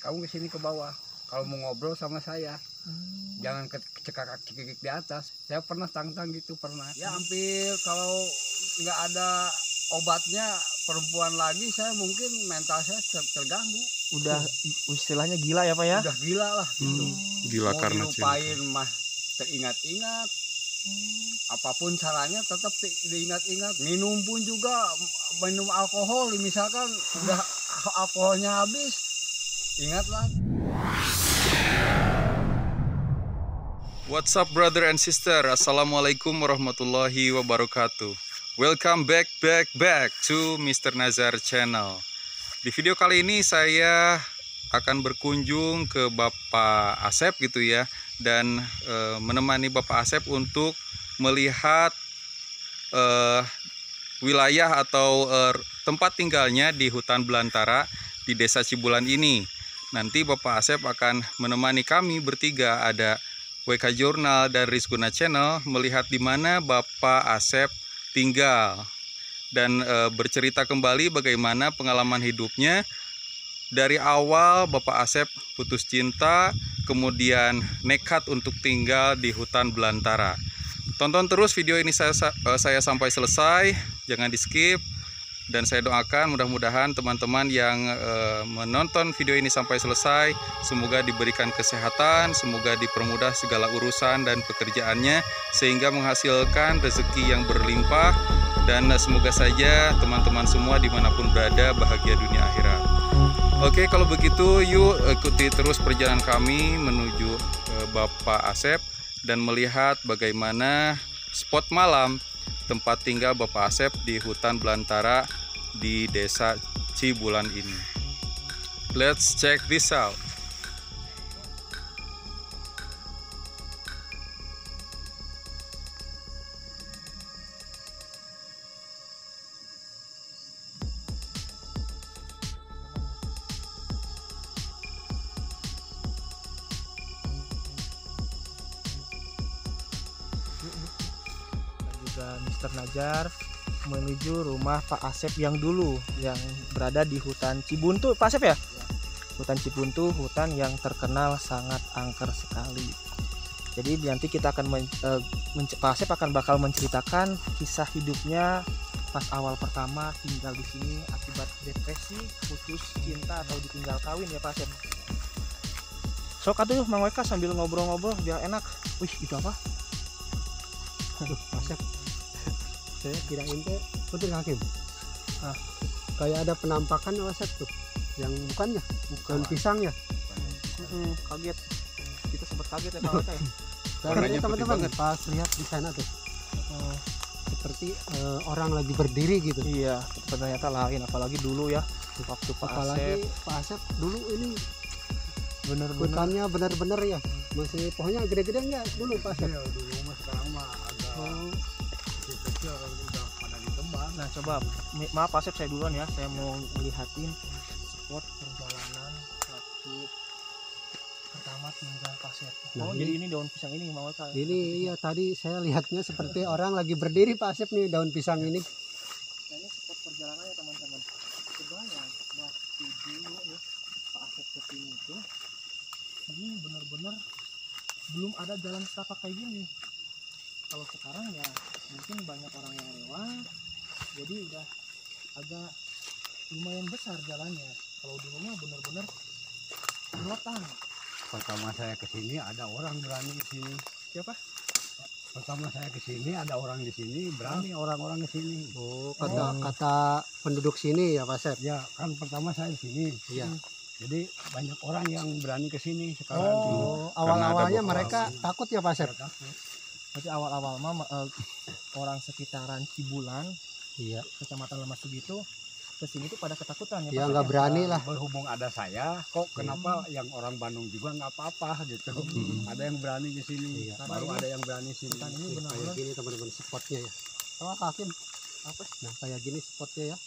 kamu ke sini ke bawah. Kalau mau ngobrol sama saya, jangan cekakak-cekikik di atas. Saya pernah tantang gitu, pernah. Ya hampir kalau nggak ada obatnya perempuan lagi, saya mungkin mental saya terganggu. Udah istilahnya gila ya Pak ya? Udah gila lah gitu. Gila mau karena dilupain cinta. mah teringat-ingat. Apapun caranya tetap diingat-ingat. Minum pun juga, minum alkohol misalkan udah alkoholnya habis, ingatlah. What's up brother and sister? Assalamualaikum warahmatullahi wabarakatuh. Welcome back to Mr. Nazar Channel. Di video kali ini saya akan berkunjung ke Bapak Asep gitu ya, dan menemani Bapak Asep untuk melihat wilayah atau tempat tinggalnya di hutan belantara di Desa Cibulan ini. Nanti Bapak Asep akan menemani kami bertiga, ada WK Jurnal dan Rizguna Channel, melihat di mana Bapak Asep tinggal dan bercerita kembali bagaimana pengalaman hidupnya dari awal Bapak Asep putus cinta, kemudian nekat untuk tinggal di hutan belantara. Tonton terus video ini saya sampai selesai, jangan di skip. Dan saya doakan mudah-mudahan teman-teman yang menonton video ini sampai selesai, semoga diberikan kesehatan, semoga dipermudah segala urusan dan pekerjaannya, sehingga menghasilkan rezeki yang berlimpah. Dan semoga saja teman-teman semua dimanapun berada bahagia dunia akhirat. Oke, kalau begitu yuk ikuti terus perjalanan kami menuju Bapak Asep dan melihat bagaimana spot malam tempat tinggal Bapak Asep di hutan belantara di Desa Cibulan ini. Let's check this out. Mr. Nazar menuju rumah Pak Asep yang dulu yang berada di hutan Cibuntu, Pak Asep ya? Hutan Cibuntu, hutan yang terkenal sangat angker sekali. Jadi nanti kita akan Pak Asep bakal menceritakan kisah hidupnya pas awal pertama tinggal di sini akibat depresi, putus cinta atau ditinggal kawin ya Pak Asep. Sok atuh Mang Weka sambil ngobrol-ngobrol biar enak. Wih, itu apa? Aduh, Asep, saya kirain teh betul hakim. Kayak ada penampakan Asep tuh, yang bukannya, bukan pisang ya? Kaget, kita sempat kaget ya Pak Weka ya. Karena teman-teman pas lihat di sana tuh, seperti orang lagi berdiri gitu. Iya, ternyata lain, apalagi dulu ya, waktu Apalagi Pak Asep dulu ini bener-bener hutannya benar-benar ya, masih pohonnya gede-gede enggak dulu Pak Asep? Ya, dulu mas sekarang mah agak kecil udah pada ditebang. Nah coba, maaf Pak Asep, saya duluan ya, saya mau ngelihatin spot perjalanan waktu pertama tinggal Pak Asep. Nah, jadi ini daun pisang ini mau Weka. Ini ya tadi saya lihatnya seperti orang lagi berdiri Pak Asep nih, daun pisang ini. Nah, ini spot perjalanannya teman-teman. Kebayang waktu dulu ya Pak Asep ke sini itu, ini benar-benar belum ada jalan setapak kayak gini. Kalau sekarang ya mungkin banyak orang yang lewat, jadi udah agak lumayan besar jalannya. Kalau dulu mah benar-benar muatan. Pertama saya ke sini ada orang berani ke sini. Siapa? Pertama saya ke sini ada orang di sini berani, orang-orang ke sini. Oh, kata penduduk sini ya Pak Asep. Ya kan pertama saya di sini. Iya. Jadi banyak orang yang berani ke sini sekarang. Oh, awal-awalnya ada mereka takut ya Pak Asep. Saya takut. Berarti awal-awal mah orang sekitaran Cibulan, Iya. Kecamatan Lemas Sugitu, kesini tuh pada ketakutan ya. Ya Pak nggak Asep? berani lah. Berhubung ada saya, kok kenapa yang orang Bandung juga nggak apa-apa gitu. Ada yang berani ke sini. Iya. Baru ada yang berani sini. Hutan ini Kayak benar-benar gini teman-teman spotnya ya. Sama Hakim. apa? Nah kayak gini spotnya ya,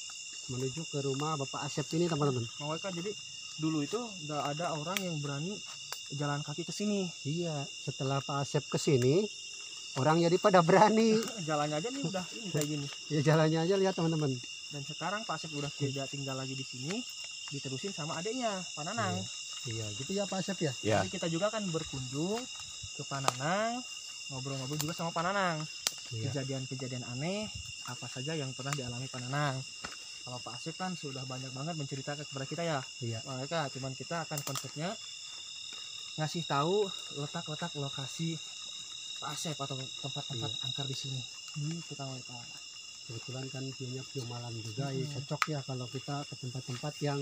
menuju ke rumah Bapak Asep ini teman-teman. Mau Weka, jadi dulu itu nggak ada orang yang berani jalan kaki ke sini. Iya. Setelah Pak Asep ke sini, orang jadi pada berani. Jalannya aja nih udah ini kayak gini. Ya jalannya aja lihat teman-teman. Dan sekarang Pak Asep udah tidak tinggal lagi di sini, diterusin sama adiknya Pak Nanang. Iya, gitu ya Pak Asep ya. Ya. Jadi kita juga kan berkunjung ke Pananang, ngobrol-ngobrol juga sama Pananang. Iya. Kejadian-kejadian aneh apa saja yang pernah dialami Pananang. Kalau Pak Asep kan sudah banyak banget menceritakan kepada kita ya. Iya. Mereka cuman kita akan konsepnya ngasih tahu letak-letak lokasi Pak Asep atau tempat-tempat angker di sini. Gitu kan mereka. Kebetulan kan view-nya view malam juga, ya cocok ya kalau kita ke tempat-tempat yang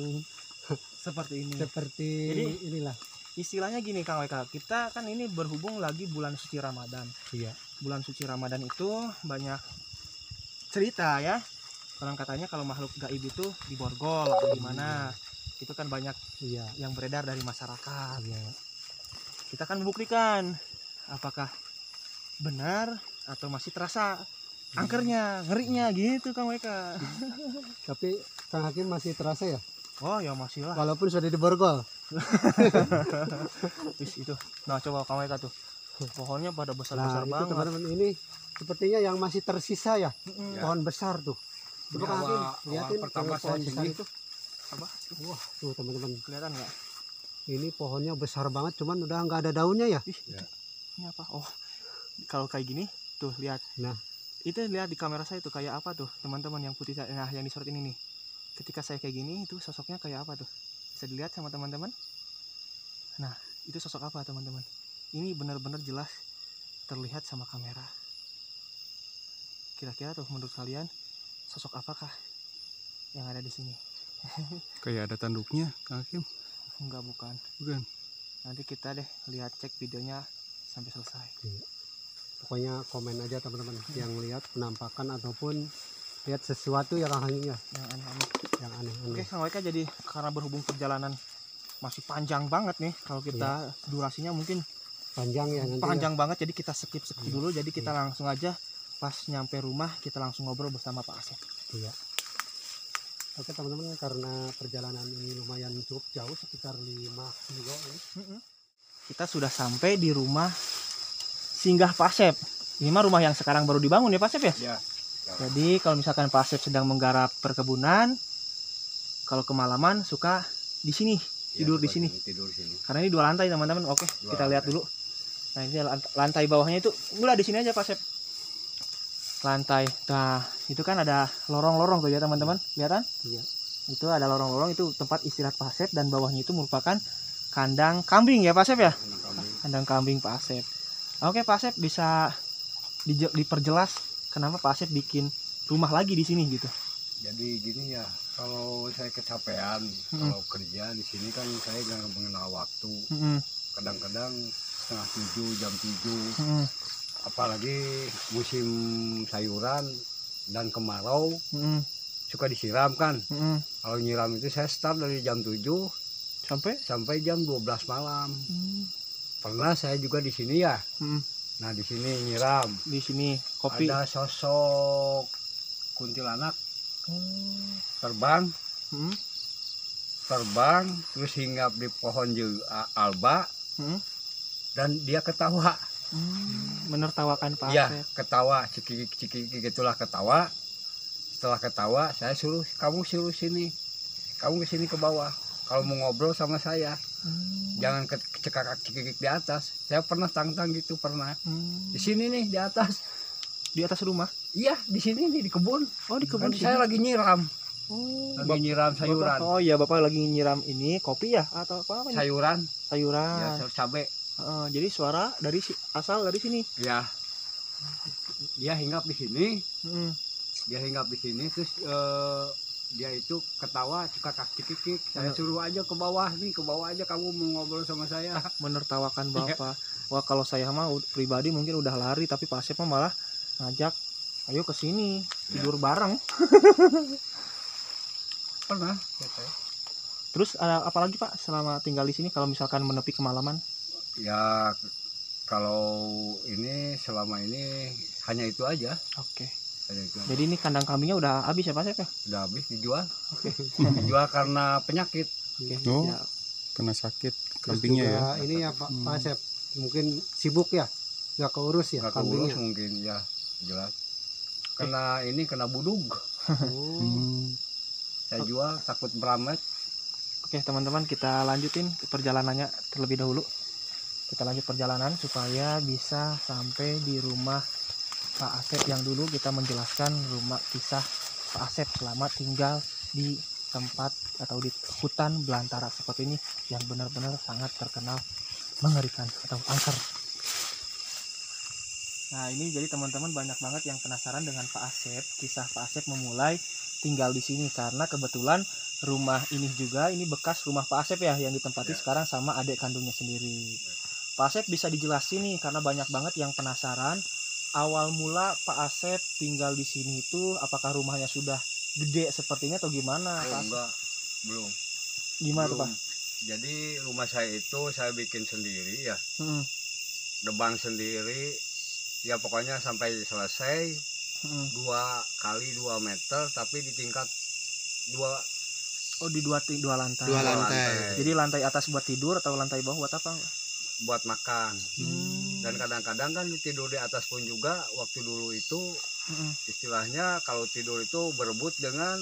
Seperti ini. seperti Jadi- inilah. Istilahnya gini Kang WK, kita kan ini berhubung lagi bulan suci Ramadan. Iya. Bulan suci Ramadan itu banyak cerita ya. Orang katanya kalau makhluk gaib itu diborgol atau gimana. Itu kan banyak Iya. yang beredar dari masyarakat. Iya. Kita kan membuktikan apakah benar atau masih terasa angkernya, ngerinya gitu Kang WK. Tapi Kang Hakim masih terasa ya, Oh ya masih lah. walaupun sudah diborgol. Wis itu. Nah coba Kang WK tuh. Pohonnya pada Nah besar-besar itu banget. teman-teman, ini sepertinya yang masih tersisa ya, Mm-mm. pohon besar tuh. Coba Ini Kang Hakim awal lihatin pertama kalau pohon saya besar sini. itu. Apa? Wah tuh teman-teman, Kelihatan nggak? ini pohonnya besar banget, cuman udah nggak ada daunnya ya. Ih, Ya. ini apa? Oh, kalau kayak gini, tuh lihat. Nah. Itu lihat di kamera saya tuh kayak apa tuh, teman-teman yang putih. Nah, yang disorot ini nih. Ketika saya kayak gini, itu sosoknya kayak apa tuh? Bisa dilihat sama teman-teman. Nah, itu sosok apa teman-teman? Ini benar-benar jelas terlihat sama kamera. Kira-kira tuh menurut kalian sosok apakah yang ada di sini? Kayak ada tanduknya, Kang Hakim. Enggak, bukan. Bukan. Nanti kita deh lihat cek videonya sampai selesai. Pokoknya komen aja teman-teman yang lihat penampakan ataupun lihat sesuatu yang aneh ya, Yang aneh-aneh. yang Oke, aneh-aneh. Kang Weka, jadi karena berhubung perjalanan masih panjang banget nih, kalau kita durasinya mungkin Panjang ya nanti. panjang banget, jadi kita skip Iya. dulu. Jadi kita langsung aja pas nyampe rumah kita langsung ngobrol bersama Pak Asep. Ya. Iya. Oke teman-teman, karena perjalanan ini lumayan cukup jauh, sekitar 5 kilo ini. Kita sudah sampai di rumah singgah Pak Asep. Ini mah rumah yang sekarang baru dibangun ya Pak Asep ya? Ya. Jadi kalau misalkan Pak Asep sedang menggarap perkebunan, kalau kemalaman suka di sini, tidur di sini. Tidur di sini. Karena ini 2 lantai teman-teman. Oke, Dua kita lihat lantai. dulu. Nah ini lantai bawahnya itu, udah di sini aja Pak Asep. Lantai, nah itu kan ada lorong-lorong tuh ya teman-teman, kelihatan? Iya. Itu ada lorong-lorong, itu tempat istirahat Pak Asep, dan bawahnya itu merupakan kandang kambing ya Pak Asep ya? Anak kami. Kandang kambing Pak Asep. Oke Pak Asep, bisa diperjelas kenapa Pak Asep bikin rumah lagi di sini gitu? Jadi gini ya, kalau saya kecapean, kalau kerja di sini kan saya nggak mengenal waktu. Kadang-kadang setengah 7, jam 7, apalagi musim sayuran dan kemarau suka disiram kan. Kalau nyiram itu saya start dari jam 7 sampai jam 12 malam. Pernah saya juga di sini ya. Nah di sini nyiram. Di sini kopi. Ada sosok kuntilanak terbang terus hinggap di pohon alba dan dia ketawa. Menertawakan Pak Ya Asep. ketawa, cikik gitulah ketawa. Setelah ketawa saya suruh, kamu suruh sini, kamu kesini ke bawah kalau mau ngobrol sama saya. Jangan cekakak cikik di atas. Saya pernah tantang gitu, pernah di sini nih di atas. Di atas rumah. Iya di sini nih di kebun. Oh di kebun Kan saya lagi nyiram. Lagi nyiram sayuran. Oh iya, Bapak lagi nyiram ini kopi ya atau apa namanya? Sayuran. Sayuran. Ya cabai. Jadi suara dari asal dari sini. Ya. Dia hinggap di sini. Mm. Dia hinggap di sini terus dia itu ketawa cekakak cikik. Saya suruh aja ke bawah nih, ke bawah aja kamu mau ngobrol sama saya. Menertawakan Bapak. Wah kalau saya mah pribadi mungkin udah lari, tapi Pak Asep mah malah ngajak, ayo ke sini tidur bareng. Pernah. Terus apa lagi Pak selama tinggal di sini kalau misalkan menepi kemalaman? Ya kalau ini selama ini hanya itu aja. Oke. Hanya itu aja. Jadi ini kandang kambingnya udah habis ya Pak Asep ya? Udah habis dijual. Oke. Dijual karena penyakit. Oh, Ya, kena sakit Terus kambingnya ya. juga ini ya Pak Asep, mungkin sibuk ya, nggak keurus ya Nggak keurus kambingnya. mungkin ya jelas. Kena ini kena budug. Oh, Hmm. Saya jual takut beramet. Oke teman-teman, kita lanjutin perjalanannya terlebih dahulu. Kita lanjut perjalanan supaya bisa sampai di rumah Pak Asep yang dulu kita menjelaskan rumah kisah Pak Asep selama tinggal di tempat atau di hutan belantara seperti ini yang benar-benar sangat terkenal mengerikan atau angker. Nah ini jadi teman-teman banyak banget yang penasaran dengan Pak Asep, kisah Pak Asep memulai tinggal di sini karena kebetulan rumah ini juga ini bekas rumah Pak Asep ya yang ditempati sekarang sama adik kandungnya sendiri. Pak Asep bisa dijelasin nih karena banyak banget yang penasaran awal mula Pak Asep tinggal di sini itu apakah rumahnya sudah gede sepertinya atau gimana? Oh, enggak, belum. Gimana tuh Pak? Jadi rumah saya itu saya bikin sendiri ya, debang sendiri, ya pokoknya sampai selesai 2 kali 2 meter tapi di tingkat 2. Oh di dua lantai. Dua lantai. Jadi lantai atas buat tidur atau lantai bawah buat apa? Buat makan. Dan kadang-kadang kan tidur di atas pun juga. Waktu dulu itu istilahnya kalau tidur itu berebut dengan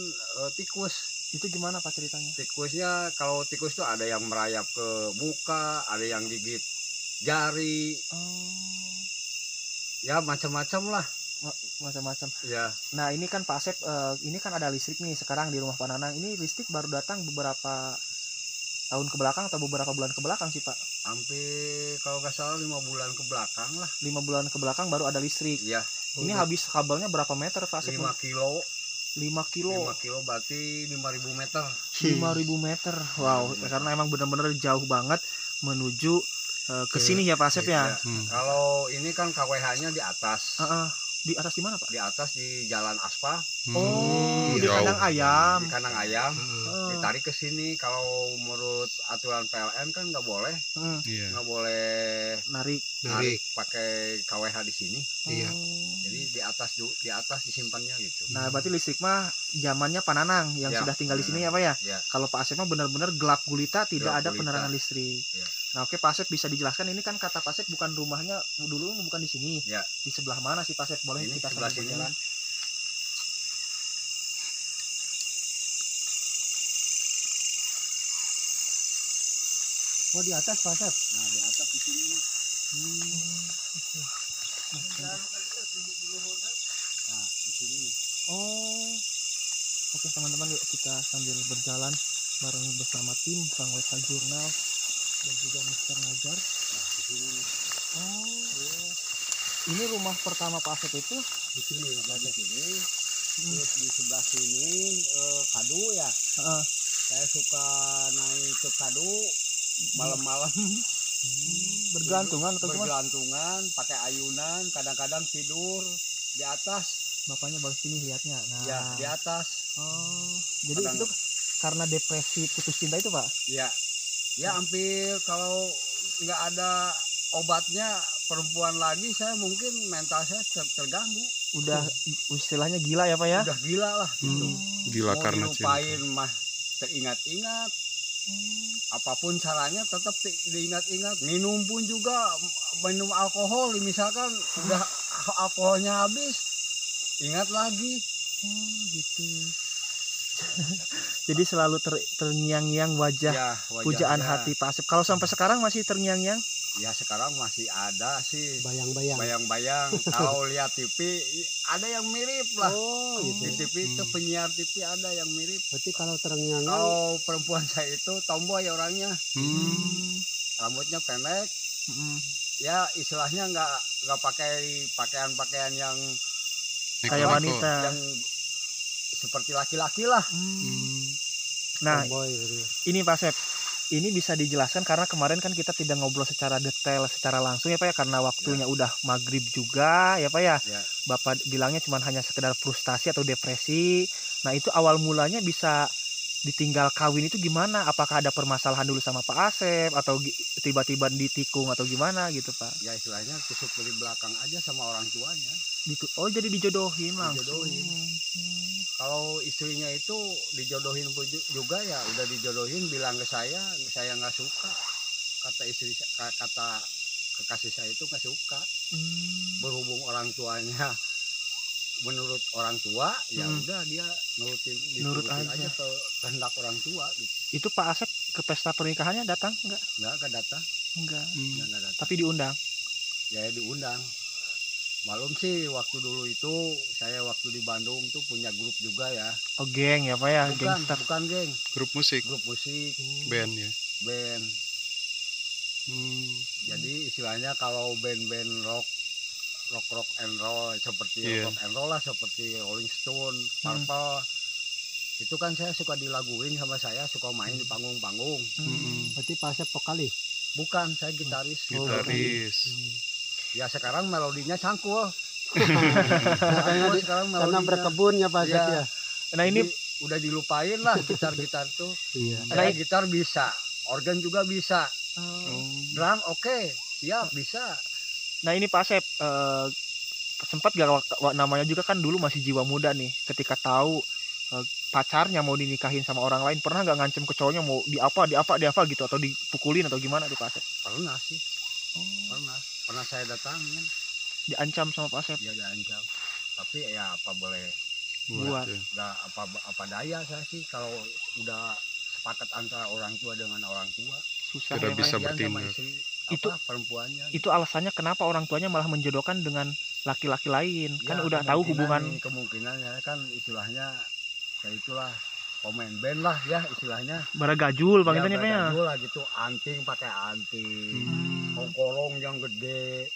tikus. Itu gimana Pak ceritanya? Tikusnya kalau tikus tuh ada yang merayap ke muka, ada yang gigit jari. Ya macam-macam lah. Macam-macam. Ya. Nah ini kan Pak Asep, ini kan ada listrik nih sekarang di rumah Pak Nanang. Ini listrik baru datang beberapa tahun ke belakang atau beberapa bulan ke belakang sih Pak? Hampir kalau nggak salah 5 bulan ke belakang lah. 5 bulan ke belakang baru ada listrik. Iya. Ini habis kabelnya berapa meter Pak Asep? 5 kilo. 5 kilo. 5 kilo berarti 5.000 meter. 5.000 meter. Wow, karena emang benar-benar jauh banget menuju ke sini ya Pak Asep ya. Kalau ini kan KWH-nya di atas. Di atas di mana Pak? Di atas di jalan aspal. Oh, di jauh. kandang ayam. Di kandang ayam. Ditarik ke sini. Kalau menurut aturan PLN kan nggak boleh. Iya. Nggak boleh Narik. pakai KWH di sini. Iya. Jadi di atas disimpannya gitu. Nah, berarti listrik mah zamannya Pak Nanang yang Ya, sudah tinggal di sini ya Pak ya. Ya. Kalau Pak Asep mah benar-benar gelap gulita, tidak Gelap ada gulita. penerangan listrik. Ya. Nah, oke Pak Asep bisa dijelaskan ini kan kata Pak Asep bukan rumahnya dulu bukan di sini. Ya. Di sebelah mana sih Pak Asep? Boleh Ini kita sebelah sambil sini. berjalan? Oh di atas Pak Asep. Nah di atas di sini. Nah di sini. Oh. Oke teman-teman, yuk kita sambil berjalan bareng bersama tim Bang WK Jurnal dan juga Mr. Najar. Nah di sini. Oh. Ini rumah pertama Pak Asep itu Di sini. Nah di sini. Terus di sebelah sini kadu ya. Saya suka naik ke kadu malam-malam. bergelantungan atau gimana? Bergelantungan, pakai ayunan, kadang-kadang tidur di atas. Bapaknya baru sini lihatnya. Nah. Ya, di atas. Oh. Jadi Kadang- itu karena depresi putus cinta itu Pak? Ya. Ya hampir kalau nggak ada obatnya perempuan lagi saya mungkin mental saya terganggu. Udah istilahnya gila ya Pak ya? Udah gila lah gitu. Gila Mau karena cinta. dilupain mah teringat-ingat. Apapun caranya tetap diingat-ingat. Minum pun juga, minum alkohol misalkan udah alkoholnya habis, ingat lagi. Gitu. Jadi selalu terngiang-ngiang wajah Ya, pujaan wajahnya. hati Pak Asep. Kalau sampai sekarang masih terngiang-ngiang? Ya sekarang masih ada sih Bayang-bayang. bayang-bayang. Kalau lihat TV ada yang mirip lah. Oh Di gitu. TV itu penyiar TV ada yang mirip. Berarti kalau terngiang Kalau perempuan saya itu tomboy orangnya, Hmm. rambutnya pendek. Ya istilahnya nggak pakai pakaian yang Kayak Neko-neko. wanita. yang seperti laki-laki lah. Nah, tomboy gitu. ini Pak Asep, ini bisa dijelaskan karena kemarin kan kita tidak ngobrol secara detail, secara langsung ya Pak ya, karena waktunya udah maghrib juga ya Pak ya. Ya. Bapak bilangnya cuma hanya sekedar frustasi atau depresi. Nah itu awal mulanya bisa ditinggal kawin itu gimana? Apakah ada permasalahan dulu sama Pak Asep atau tiba-tiba ditikung atau gimana gitu Pak? Ya istilahnya tusuk dari belakang aja sama orang tuanya. Oh jadi dijodohin langsung. Dijodohin. Kalau istrinya itu dijodohin pun juga ya udah dijodohin bilang ke saya nggak suka. Kata istri kata kekasih saya itu nggak suka. Berhubung orang tuanya menurut orang tua ya udah dia Nurut diturutin aja. ke kehendak orang tua gitu. Itu Pak Asep ke pesta pernikahannya datang enggak? Nggak datang. Enggak. Nggak datang. Tapi diundang. Ya diundang. Malum sih waktu dulu itu saya waktu di Bandung tuh punya grup juga ya. Oh, geng ya Pak ya, Bukan, gangster. bukan geng. Grup musik, Grup musik, band ya. band. Jadi istilahnya kalau band-band rock and roll seperti Iya. rock and roll lah seperti Rolling Stone, Purple. Itu kan saya suka dilaguin sama saya, suka main di panggung-panggung. Berarti Pak Asep vokalis. Bukan, saya gitaris. Gitaris. Ya sekarang melodinya cangkul. Karena, Sekarang karena melodinya. berkebun ya Pak Asep Iya. ya. Nah, ini Jadi, udah dilupain lah gitar-gitar tuh. Iya. Saya gitar bisa, organ juga bisa, Oh. drum oke, siap bisa. Nah, ini Pak Asep sempat gak namanya juga kan dulu masih jiwa muda nih, ketika tahu pacarnya mau dinikahin sama orang lain, pernah nggak ngancem ke cowoknya mau di apa gitu, atau dipukulin atau gimana tuh Pak Asep? Pernah sih, pernah saya datangin, Diancam sama Pak Asep? ya diancam. Tapi ya apa boleh, Buat. ya. nggak apa daya saya sih kalau udah sepakat antara orang tua dengan orang tua. Susah Tidak ya, Pak bisa ya? Kasihan sama bertindak. istri, Itu- perempuannya. Itu alasannya kenapa orang tuanya malah menjodohkan dengan laki-laki lain, kan Ya, udah tahu hubungan. kemungkinannya kan istilahnya kayak itulah pemain band lah ya istilahnya. Baragajul Ya, panggilannya Pak ya? bergajul lah gitu, anting pakai anting, korong yang gede,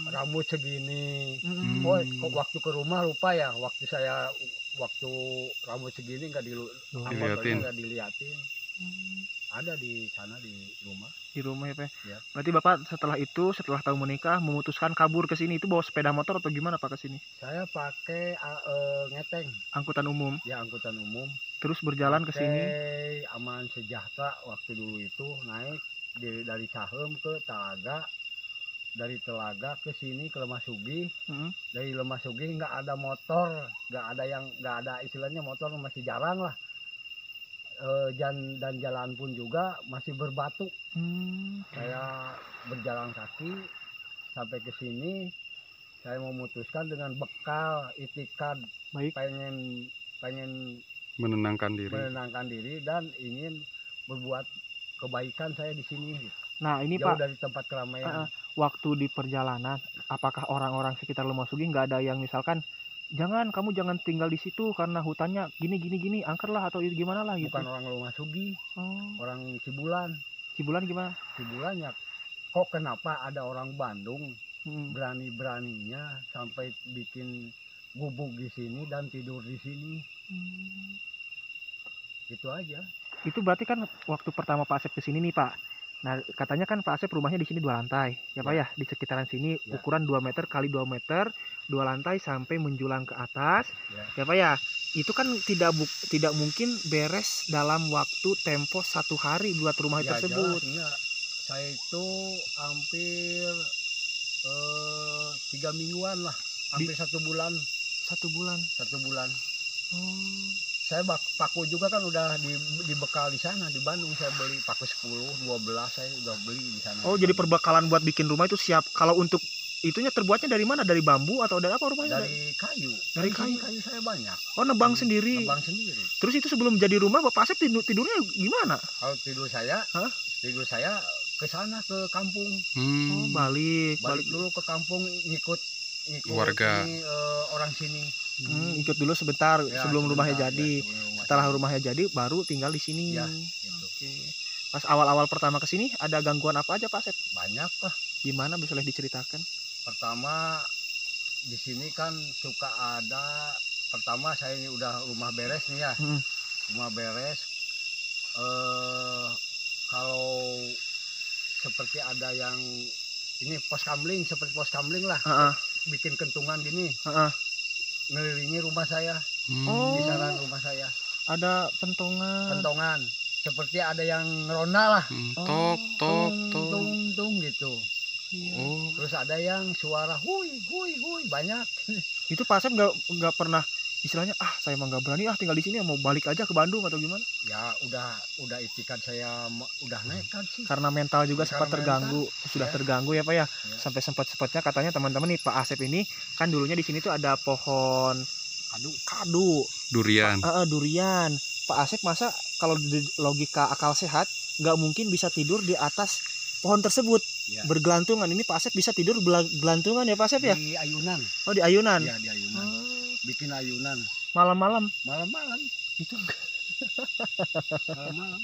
rambut segini. Oh, kok waktu ke rumah lupa ya, waktu rambut segini nggak Diliatin. nggak diliatin. Ada di sana di rumah. Di rumah ya Pak. Ya. Berarti Bapak setelah tahu menikah memutuskan kabur ke sini, itu bawa sepeda motor atau gimana Pak ke sini? Saya pakai ngeteng, Angkutan umum. ya angkutan umum. Terus berjalan ke sini. Pakai Aman Sejahtera waktu dulu itu naik dari Cahem ke Telaga, dari Telaga ke sini ke Lemah Sugih. Dari Lemah Sugih nggak ada motor, nggak ada istilahnya motor masih jarang lah. Dan jalan pun juga masih berbatu. Saya berjalan kaki sampai ke sini. Saya memutuskan dengan bekal itikad Baik. pengen Menenangkan diri. menenangkan diri dan ingin berbuat kebaikan saya di sini. Nah, ini Jauh Pak, dari tempat keramaian. waktu di perjalanan, apakah orang-orang sekitar Lemah Sugih nggak ada yang misalkan, kamu jangan tinggal di situ karena hutannya gini, angkerlah atau gimana lah gitu? Bukan orang Lemah Sugih, Oh, orang Cibulan. Cibulan gimana? Cibulan ya, kok kenapa ada orang Bandung Hmm. berani-beraninya sampai bikin gubuk di sini dan tidur di sini, gitu aja. Itu berarti kan waktu pertama Pak Asep kesini nih Pak. Nah, katanya kan Pak Asep rumahnya di sini 2 lantai, ya Pak ya, di sekitaran sini Ya. ukuran 2 meter kali 2 meter, 2 lantai sampai menjulang ke atas, Ya. ya Pak ya. Itu kan tidak mungkin beres dalam waktu tempo 1 hari buat rumah Ya, tersebut. jelasnya saya itu hampir 3 mingguan lah, hampir 1 bulan. 1 bulan. 1 bulan. Oh. Saya paku juga kan udah dibekal di sana di Bandung. Saya beli paku 10, 12 saya udah beli di sana. Oh, jadi perbekalan buat bikin rumah itu siap. Kalau untuk itunya terbuatnya dari mana? Dari bambu atau dari apa rumahnya? dari kayu. Dari Di sini kayu. kayu saya banyak. Oh, nebang sendiri. Nebang sendiri. Terus itu sebelum jadi rumah Bapak Asep tidurnya gimana? Kalau tidur saya ke sana ke kampung. Oh, balik Dulu ke kampung ngikut Warga. ini, orang sini. ikut dulu sebentar Ya, sebelum rumahnya sebentar, jadi. ya, sebelum Setelah jadi. rumahnya jadi baru tinggal di sini. Ya, gitu. Oke. Pas awal-awal pertama ke sini ada gangguan apa aja Pak Asep? Banyak lah. Gimana bisa diceritakan? Pertama di sini kan suka ada, pertama saya ini udah rumah beres nih ya. Rumah beres, kalau seperti ada yang ini pos kamling, seperti pos kamling lah, bikin kentungan gini, ngelilingi rumah saya, Oh. kisaran rumah saya, Ada pentongan. kentongan, seperti ada yang ngeronda lah, Tok tok tok. tung gitu. Iya. Oh. Terus ada yang suara hui banyak. Itu Pak Asep nggak pernah istilahnya saya mah nggak berani tinggal di sini, mau balik aja ke Bandung atau gimana? Ya udah itikat saya udah nekat sih. Karena mental juga Karena sempat terganggu, sudah ya. terganggu ya Pak ya. Ya. Sampai sempat-sempatnya katanya teman-teman nih Pak Asep ini kan dulunya di sini tuh ada pohon kadu, Durian. durian. Pak Asep masa kalau di logika akal sehat nggak mungkin bisa tidur di atas pohon tersebut Ya. bergelantungan. Ini Pak Asep bisa tidur gelantungan ya Pak Asep ya? Di ayunan. Oh di ayunan. Iya, di ayunan. Oh, Bikin ayunan malam-malam malam-malam. itu Malam-malam.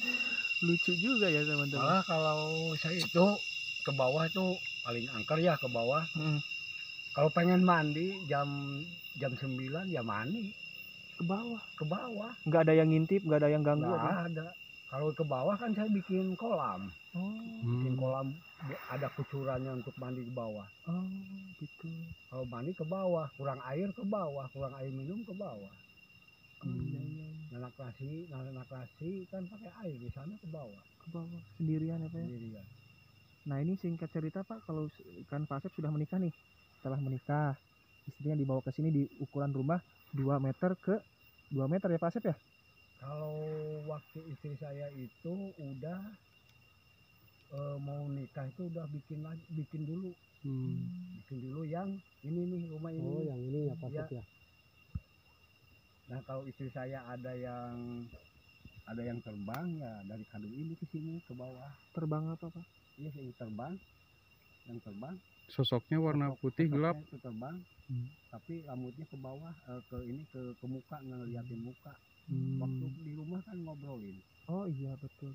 lucu juga ya teman-teman. Malah kalau saya itu ke bawah itu paling angker ya ke bawah. Mm, Kalau pengen mandi jam 9 ya mandi ke bawah. ke bawah. Nggak ada yang ngintip, nggak ada yang ganggu Nggak apa? ada. Kalau ke bawah kan saya bikin kolam. Oh, Bikin kolam ada kucurannya untuk mandi ke bawah. oh gitu. Kalau mandi ke bawah, kurang air ke bawah, kurang air minum ke bawah. Oh, iya, iya, iya. Nanak nasi kan pakai air di sana ke bawah Ke bawah sendirian ya Pak ya? sendirian. Nah ini singkat cerita Pak, kalau kan Pak Asep sudah menikah nih. Setelah menikah, istrinya dibawa ke sini di ukuran rumah 2 meter ke 2 meter ya Pak Asep ya? Kalau waktu istri saya itu udah mau nikah itu udah bikin dulu yang ini nih rumah ini. Oh, yang ini ya Pak Ya. Asep ya. Nah kalau istri saya ada yang terbang ya dari kandung ini ke sini ke bawah. Terbang apa Pak? Iya yang terbang Sosoknya warna putih sosoknya gelap. itu terbang, tapi rambutnya ke bawah ke muka ngeliatin muka. Waktu di rumah kan ngobrolin. Oh iya betul.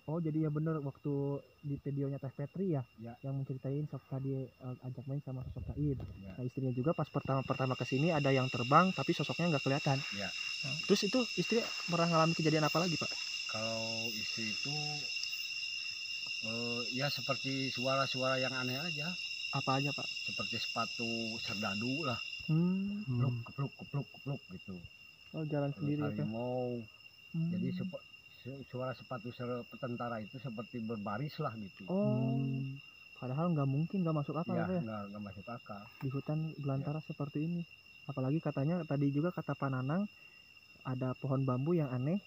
Oh jadi ya bener waktu di videonya Teh Petri ya, Ya. yang menceritain sosok tadi ajak main sama sosok Taib. Ya. Nah istrinya juga pas pertama kesini ada yang terbang tapi sosoknya nggak kelihatan. Ya. Nah, terus itu istri pernah ngalami kejadian apa lagi Pak? Kalau istri itu ya seperti suara-suara yang aneh aja, Apa aja Pak? seperti sepatu serdadu lah, Hmm. kepluk gitu. Oh jalan Terus sendiri ya Pak? harimau. Hmm. Jadi suara sepatu tentara itu seperti berbaris lah gitu. Oh, padahal nggak mungkin nggak masuk akal Ya, ya nggak masuk akal. di hutan belantara seperti ini. Apalagi katanya tadi juga kata Pak Nanang ada pohon bambu yang aneh,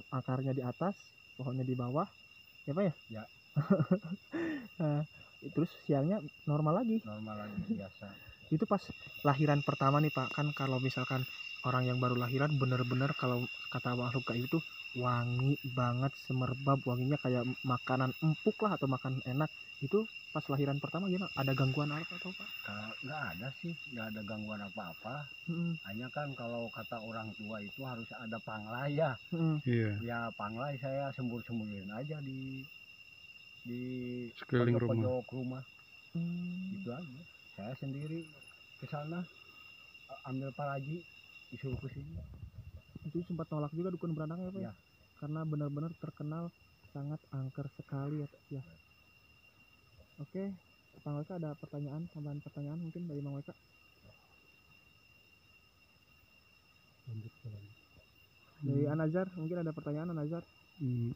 akarnya di atas, pohonnya di bawah, ya Pak ya? Ya. Nah, terus siangnya normal lagi. Normal lagi biasa. Itu pas lahiran pertama nih Pak, kan kalau misalkan orang yang baru lahiran bener-bener kalau kata makhluk gaib itu wangi banget, semerbak wanginya kayak makanan empuk lah atau makan enak. Itu pas lahiran pertama gimana? Ada gangguan apa atau Pak? Kalau nggak ada sih, nggak ada gangguan apa-apa. Mm-mm. Hanya kan kalau kata orang tua itu harus ada panglai ya. Mm-mm. Iya, Ya panglai saya sembunyiin aja di sekeliling rumah. pojok rumah. Hmm. Gitu aja. Saya sendiri ke sana ambil paraji disuruh ke sini. Itu sempat nolak juga dukun beranaknya Pak ya? Ya. Karena benar-benar terkenal sangat angker sekali ya Pak ya. Oke, Bang Weka ada pertanyaan, tambahan pertanyaan mungkin dari Bang Weka? Dari Anazar mungkin ada pertanyaan Anazar?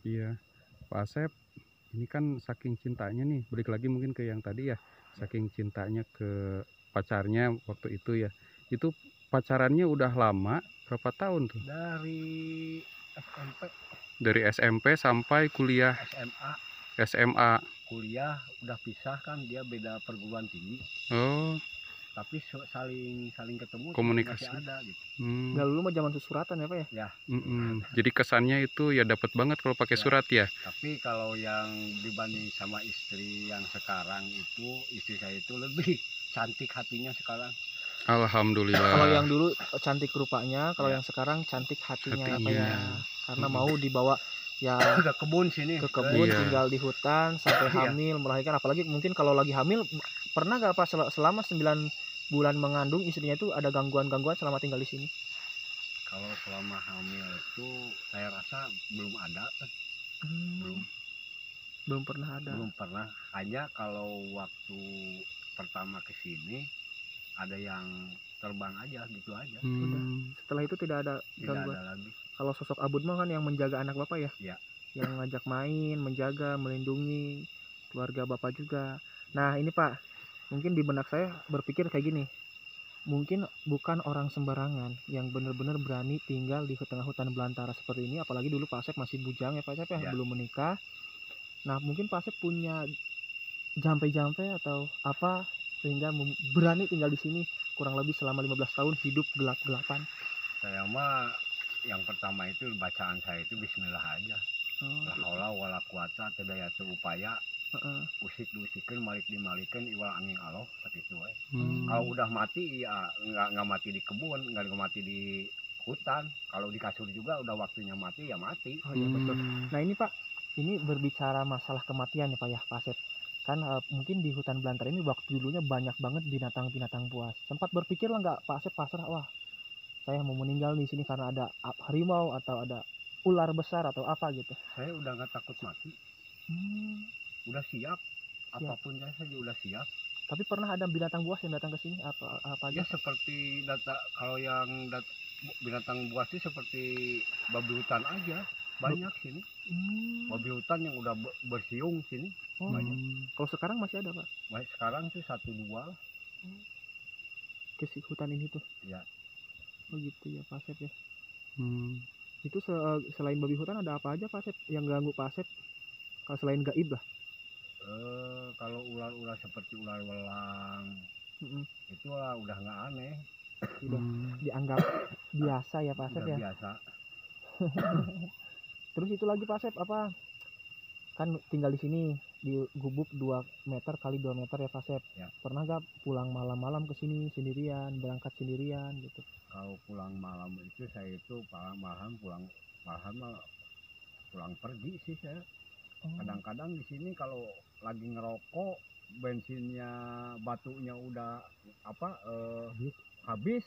Iya, Pak Asep, ini kan saking cintanya nih, balik lagi mungkin ke yang tadi ya, saking cintanya ke pacarnya waktu itu ya, itu pacarannya udah lama, berapa tahun tuh? Dari SMP, Dari SMP sampai kuliah SMA. kuliah udah pisah kan, dia beda perguruan tinggi. Oh, Tapi saling ketemu Komunikasi. masih ada gitu. Nggak dulu mah zaman susuratan ya Pak ya? Ya. Jadi kesannya itu ya dapat banget kalau pakai Ya. surat ya. Tapi kalau yang dibanding sama istri yang sekarang itu, istri saya itu lebih cantik hatinya sekarang. Alhamdulillah. Kalau yang dulu cantik rupanya, kalau Ya. yang sekarang cantik hatinya ya Pak Hatinya. ya. Karena mau dibawa ya Ke kebun sini. ke kebun, Iya. tinggal di hutan sampai Iya. hamil, melahirkan. Apalagi mungkin kalau lagi hamil, pernah nggak Pak selama 9 bulan mengandung istrinya itu ada gangguan-gangguan selama tinggal di sini? Kalau selama hamil itu saya rasa belum ada kan. Belum pernah ada. Belum pernah. Hanya kalau waktu pertama ke sini ada yang terbang aja gitu aja. Setelah itu tidak ada Tidak gangguan. ada lagi. Kalau sosok Abud mah kan yang menjaga anak Bapak ya? Iya. Yang ngajak main, menjaga, melindungi keluarga Bapak juga. Nah, ini Pak, mungkin di benak saya berpikir kayak gini. Mungkin bukan orang sembarangan yang benar-benar berani tinggal di tengah hutan belantara seperti ini, apalagi dulu Pak Asep masih bujang ya Pak Asep ya, Ya. belum menikah. Nah, mungkin Pak Asep punya jampe-jampe atau apa sehingga berani tinggal di sini kurang lebih selama 15 tahun hidup gelap-gelapan. Saya mah yang pertama itu bacaan saya itu Bismillah aja. Oh, La haula wala quwata teu daya teu upaya heeh. usik diusikeun malik dimalikeun iwal angin aloh sakitu we. Hmm. Kalau udah mati ya nggak mati di kebun, nggak mati di hutan. Kalau di kasur juga udah waktunya mati ya mati. Oh iya betul. Nah ini Pak, ini berbicara masalah kematian ya Pak ya, Pak Asep. Kan mungkin di hutan belantara ini waktu dulunya banyak banget binatang-binatang buas. Sempat berpikir lah nggak Pak Asep pasrah, wah saya mau meninggal di sini karena ada harimau atau ada ular besar atau apa gitu. Saya udah nggak takut mati, Hmm, udah siap. Apapun saya udah siap. tapi pernah ada binatang buas yang datang ke sini apa Ya aja? seperti kalau yang binatang buas itu seperti babi hutan aja. Banyak sini. Hmm. Babi hutan yang udah bersiung sini. Oh, Banyak. kalau sekarang masih ada Pak Baik sekarang tuh 1-2 lah. ke si hutan ini tuh? Ya. Oh gitu ya Pak Asep ya. Itu selain babi hutan ada apa aja Pak Asep yang ganggu Pak Asep? Kalau selain gaib lah. Kalau ular-ular seperti ular welang Mm-mm. itu lah udah nggak aneh, Udah dianggap biasa ya Pak Asep udah ya. biasa. Terus itu lagi Pak Asep apa? Kan tinggal di sini di gubuk 2 meter kali 2 meter ya Pak Asep. Ya. Pernah gak pulang malam-malam ke sini sendirian, berangkat sendirian gitu? Kalau pulang malam itu saya itu pulang pergi sih saya. Kadang-kadang di sini kalau lagi ngerokok bensinnya batunya udah habis.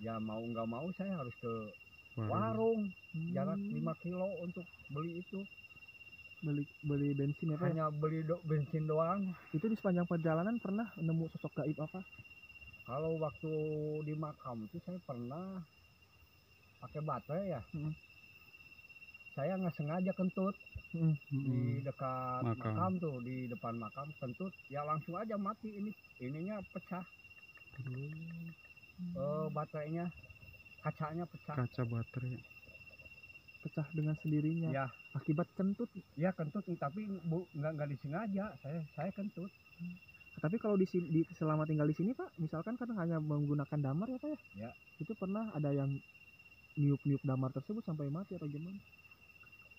Ya mau nggak mau saya harus ke warung jarak 5 kilo untuk beli itu. Beli bensin ya Pak? Hanya beli bensin doang. Itu di sepanjang perjalanan pernah nemu sosok gaib apa? Kalau waktu di makam itu saya pernah pakai baterai ya. Saya nggak sengaja kentut di dekat makam tuh, di depan makam kentut ya langsung aja mati, ininya pecah. Baterainya, kacanya pecah. Kaca baterai Pecah dengan sendirinya Ya, akibat kentut. ya kentut tapi nggak disengaja, saya kentut. Tapi kalau selama tinggal di sini Pak, misalkan kan hanya menggunakan damar ya Pak ya? Ya. Itu pernah ada yang niup-niup damar tersebut sampai mati atau gimana?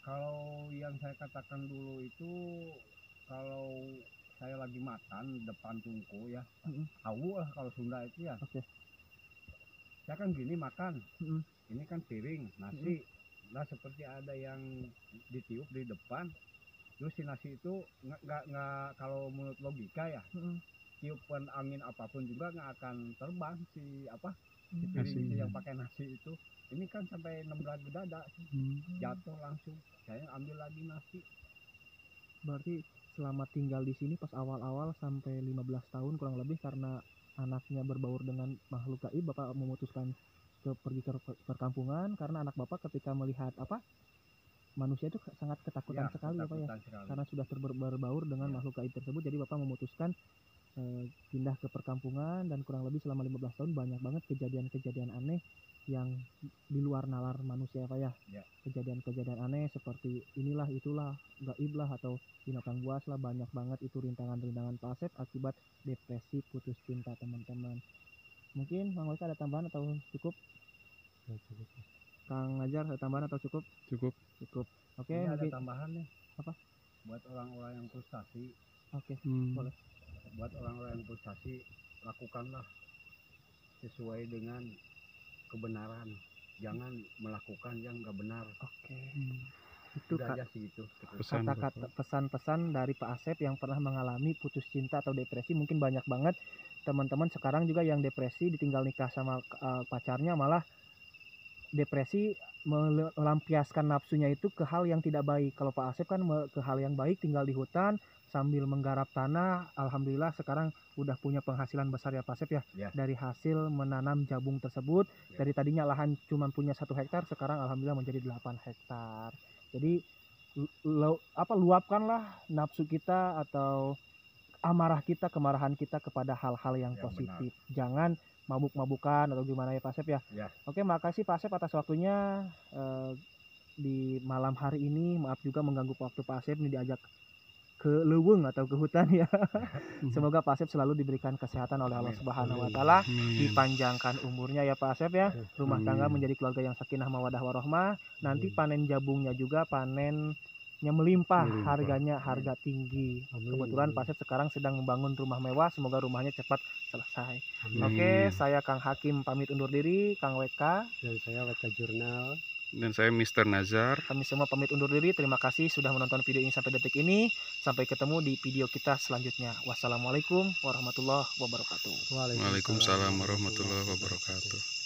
Kalau yang saya katakan dulu itu kalau saya lagi makan depan tungku ya, tahu lah kalau Sunda itu ya. Oke. Saya kan gini makan, ini kan piring nasi, nah seperti ada yang ditiup di depan, terus si nasi itu nggak kalau menurut logika ya, tiupan angin apapun juga nggak akan terbang si piring itu yang pakai nasi itu. Ini kan sampai 6 derajat dada jatuh langsung. Saya ambil lagi nasi. Berarti selama tinggal di sini pas awal-awal sampai 15 tahun kurang lebih karena anaknya berbaur dengan makhluk gaib, Bapak memutuskan pergi ke perkampungan karena anak Bapak ketika melihat manusia itu sangat ketakutan sekali ya Pak ya. Karena sudah berbaur dengan makhluk gaib tersebut, jadi Bapak memutuskan pindah ke perkampungan dan kurang lebih selama 15 tahun banyak banget kejadian-kejadian aneh yang di luar nalar manusia Pak ya. Kejadian-kejadian aneh seperti inilah itulah gaib lah atau binatang buas lah, banyak banget itu rintangan-rintangan Pak Asep akibat depresi putus cinta teman-teman. Mungkin Bang Weka ada tambahan atau cukup? Cukup. Kang Najar ada tambahan atau cukup? Cukup. Oke, ini mungkin ada tambahan nih. Apa? Buat orang-orang yang frustasi. Oke. Boleh. Buat orang-orang yang frustasi, lakukanlah sesuai dengan kebenaran, jangan melakukan yang nggak benar. Oke. Itu aja sih itu kata-kata pesan-pesan dari Pak Asep yang pernah mengalami putus cinta atau depresi. Mungkin banyak banget teman-teman sekarang juga yang depresi, ditinggal nikah sama pacarnya malah depresi, melampiaskan nafsunya itu ke hal yang tidak baik. Kalau Pak Asep kan ke hal yang baik, tinggal di hutan sambil menggarap tanah. Alhamdulillah sekarang udah punya penghasilan besar ya Pak Asep ya. Dari hasil menanam jabung tersebut. Dari tadinya lahan cuma punya 1 hektar, sekarang alhamdulillah menjadi 8 hektar. Jadi luapkanlah nafsu kita atau amarah kita, kemarahan kita kepada hal-hal yang positif. Benar. Jangan mabuk-mabukan atau gimana ya Pak Asep ya. Oke, makasih Pak Asep atas waktunya di malam hari ini. Maaf juga mengganggu waktu Pak Asep ini diajak ke leuweung atau ke hutan ya. Semoga Pak Asep selalu diberikan kesehatan oleh Allah Subhanahu wa taala, dipanjangkan umurnya ya Pak Asep ya. Rumah tangga menjadi keluarga yang sakinah mawadah warahmah. Nanti panen jabungnya juga panennya melimpah, harganya harga tinggi. Kebetulan Pak Asep sekarang sedang membangun rumah mewah, semoga rumahnya cepat selesai. Oke, saya Kang Hakim pamit undur diri, Kang WK Dan saya WK Jurnal. Dan saya Mr. Nazar. kami semua pamit undur diri. Terima kasih sudah menonton video ini sampai detik ini. Sampai ketemu di video kita selanjutnya. Wassalamualaikum warahmatullahi wabarakatuh. Waalaikumsalam warahmatullahi wabarakatuh.